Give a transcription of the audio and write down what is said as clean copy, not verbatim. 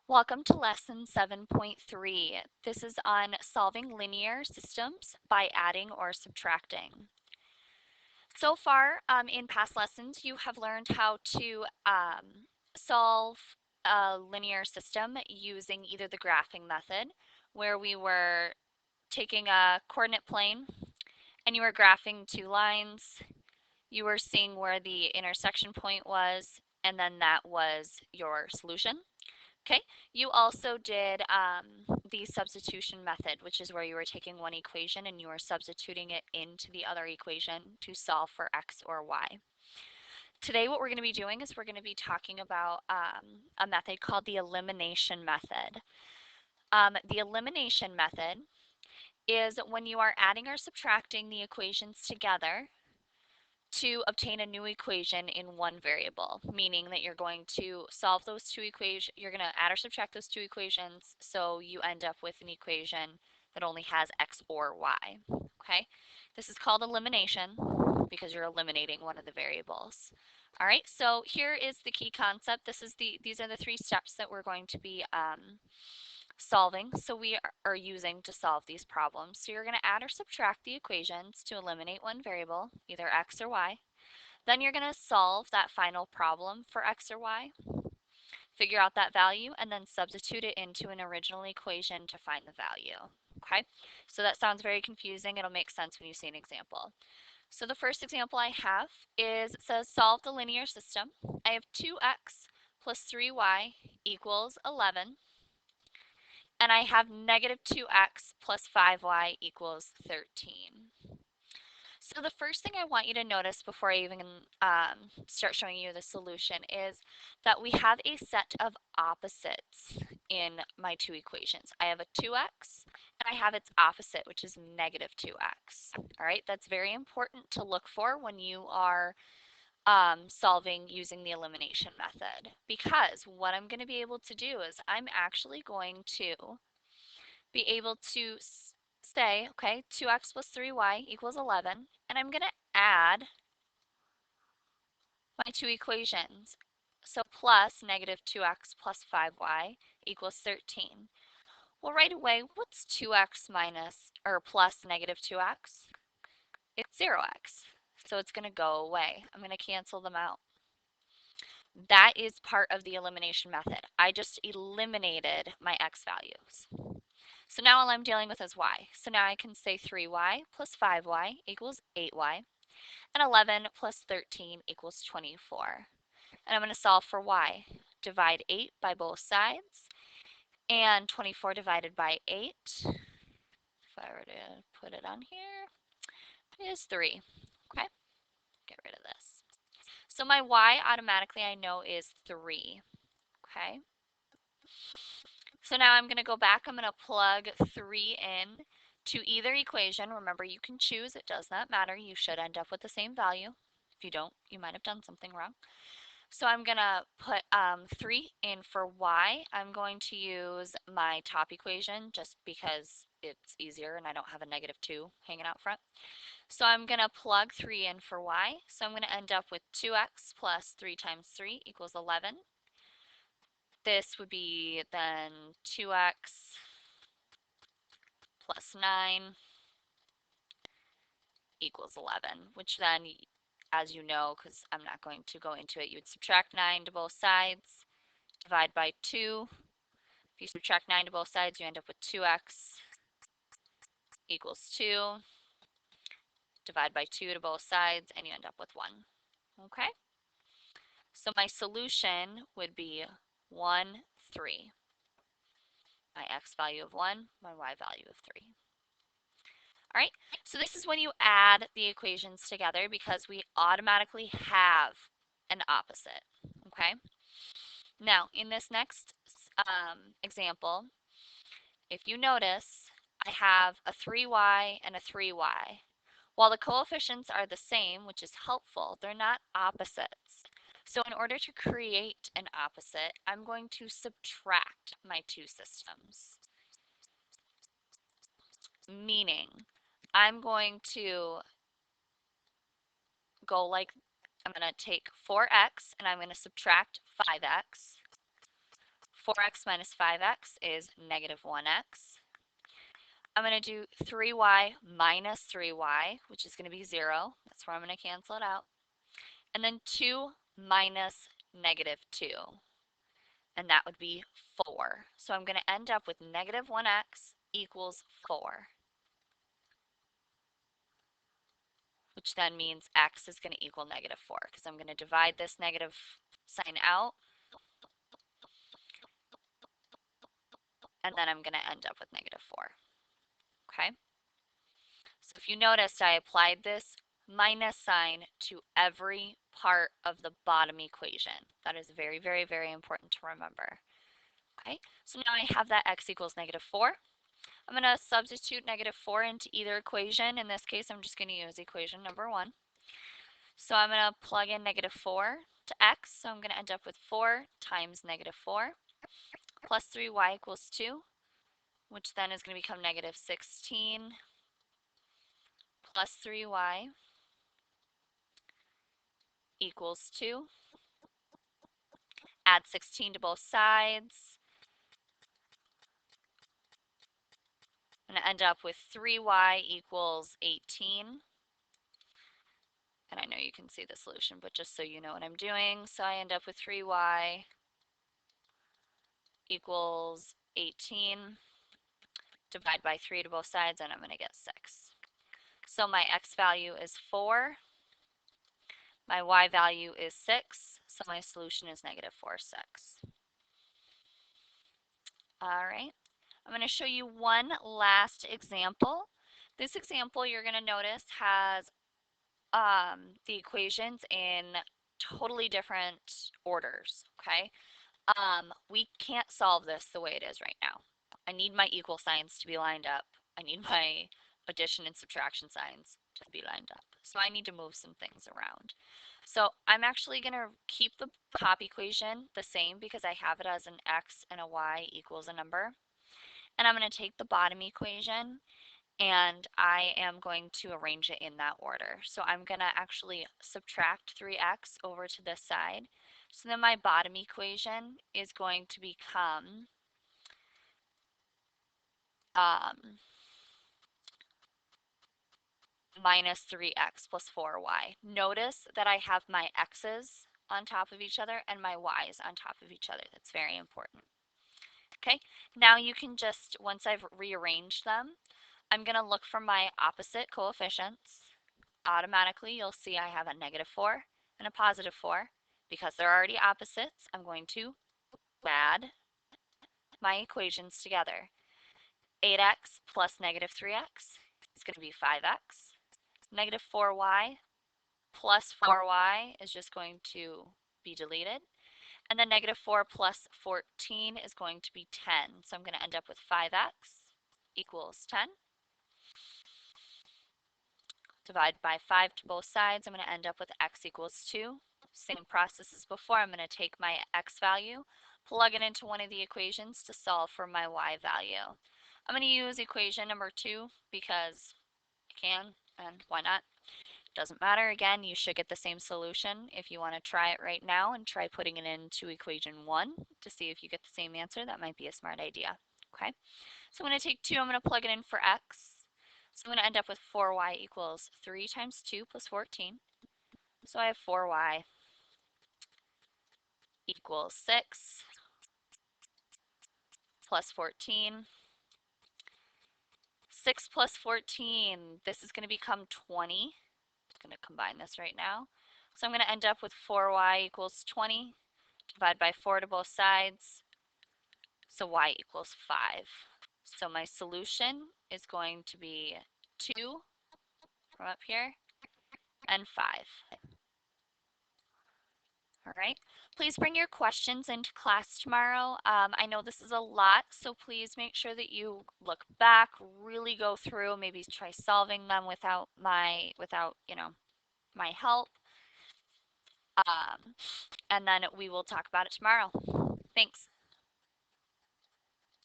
Welcome to lesson 7.3. This is on solving linear systems by adding or subtracting. So far in past lessons, you have learned how to solve a linear system using either the graphing method, where we were taking a coordinate plane and you were graphing two lines. You were seeing where the intersection point was, and then that was your solution. Okay, you also did the substitution method, which is where you were taking one equation and you were substituting it into the other equation to solve for x or y. Today what we're going to be doing is we're going to be talking about a method called the elimination method. The elimination method is when you are adding or subtracting the equations together to obtain a new equation in one variable, meaning that you're going to solve those two equations, you're going to add or subtract those two equations, so you end up with an equation that only has x or y, okay? This is called elimination because you're eliminating one of the variables. All right, so here is the key concept. These are the three steps that we're going to be solving. So we are using to solve these problems. So you're going to add or subtract the equations to eliminate one variable, either x or y. Then you're going to solve that final problem for x or y, figure out that value, and then substitute it into an original equation to find the value. Okay, so that sounds very confusing. It'll make sense when you see an example. So the first example I have is, it says solve the linear system. I have 2x plus 3y equals 11. And I have negative 2x plus 5y equals 13. So the first thing I want you to notice before I even start showing you the solution is that we have a set of opposites in my two equations. I have a 2x and I have its opposite, which is negative 2x. All right, that's very important to look for when you are solving using the elimination method, because what I'm going to be able to do is I'm actually going to be able to say, okay, 2x plus 3y equals 11, and I'm going to add my two equations. So plus negative 2x plus 5y equals 13. Well, right away, what's 2x minus or plus negative 2x? It's 0x. So it's going to go away. I'm going to cancel them out. That is part of the elimination method. I just eliminated my x values. So now all I'm dealing with is y. So now I can say 3y plus 5y equals 8y, and 11 plus 13 equals 24. And I'm going to solve for y. Divide 8 by both sides, and 24 divided by 8, if I were to put it on here, is 3. Okay, get rid of this. So my y automatically I know is 3. Okay. So now I'm going to go back. I'm going to plug 3 in to either equation. Remember, you can choose. It does not matter. You should end up with the same value. If you don't, you might have done something wrong. So I'm going to put 3 in for y. I'm going to use my top equation just because it's easier and I don't have a negative 2 hanging out front. So I'm going to plug 3 in for y. So I'm going to end up with 2x plus 3 times 3 equals 11. This would be then 2x plus 9 equals 11, which then, as you know, because I'm not going to go into it, you would subtract 9 to both sides, divide by 2. If you subtract 9 to both sides, you end up with 2x equals 2. Divide by 2 to both sides, and you end up with 1. Okay? So my solution would be 1, 3. My x value of 1, my y value of 3. All right, so this is when you add the equations together because we automatically have an opposite, okay? Now, in this next example, if you notice, I have a 3y and a 3y. While the coefficients are the same, which is helpful, they're not opposites. So in order to create an opposite, I'm going to subtract my two systems. Meaning, I'm going to go like, I'm going to take 4x and I'm going to subtract 5x. 4x minus 5x is negative 1x. I'm going to do 3y minus 3y, which is going to be 0. That's where I'm going to cancel it out. And then 2 minus negative 2, and that would be 4. So I'm going to end up with negative 1x equals 4, which then means x is going to equal negative 4, because I'm going to divide this negative sign out, and then I'm going to end up with negative 4. Okay? So if you noticed, I applied this minus sign to every part of the bottom equation. That is very, very, very important to remember. Okay, so now I have that x equals negative 4. I'm going to substitute negative 4 into either equation. In this case, I'm just going to use equation number 1. So I'm going to plug in negative 4 to x. So I'm going to end up with 4 times negative 4 plus 3y equals 2, which then is going to become negative 16 plus 3y equals 2. Add 16 to both sides. I'm going to end up with 3y equals 18. And I know you can see the solution, but just so you know what I'm doing. So I end up with 3y equals 18. Divide by 3 to both sides, and I'm going to get 6. So my x value is 4. My y value is 6. So my solution is negative 4, 6. All right. I'm going to show you one last example. This example, you're going to notice, has the equations in totally different orders, okay? We can't solve this the way it is right now. I need my equal signs to be lined up. I need my addition and subtraction signs to be lined up. So I need to move some things around. So I'm actually going to keep the top equation the same because I have it as an x and a y equals a number. And I'm going to take the bottom equation and I am going to arrange it in that order. So I'm going to actually subtract 3x over to this side. So then my bottom equation is going to become minus 3x plus 4y. Notice that I have my x's on top of each other and my y's on top of each other. That's very important. Okay, now you can just, once I've rearranged them, I'm going to look for my opposite coefficients. Automatically, you'll see I have a negative 4 and a positive 4. Because they're already opposites, I'm going to add my equations together. 8x plus negative 3x is going to be 5x. Negative 4y plus 4y is just going to be deleted. And then negative 4 plus 14 is going to be 10. So I'm going to end up with 5x equals 10. Divide by 5 to both sides. I'm going to end up with x equals 2. Same process as before. I'm going to take my x value, plug it into one of the equations to solve for my y value. I'm going to use equation number 2 because I can, and why not? Doesn't matter. Again, you should get the same solution. If you want to try it right now and try putting it into equation 1 to see if you get the same answer, that might be a smart idea. Okay, so I'm going to take 2, I'm going to plug it in for x. So I'm going to end up with 4y equals 3 times 2 plus 14. So I have 4y equals 6 plus 14. 6 plus 14, this is going to become 20. I'm going to combine this right now. So I'm going to end up with 4y equals 20. Divide by 4 to both sides. So y equals 5. So my solution is going to be 2 from up here and 5. All right. Please bring your questions into class tomorrow. I know this is a lot, so please make sure that you look back, really go through, maybe try solving them without my help. And then we will talk about it tomorrow. Thanks.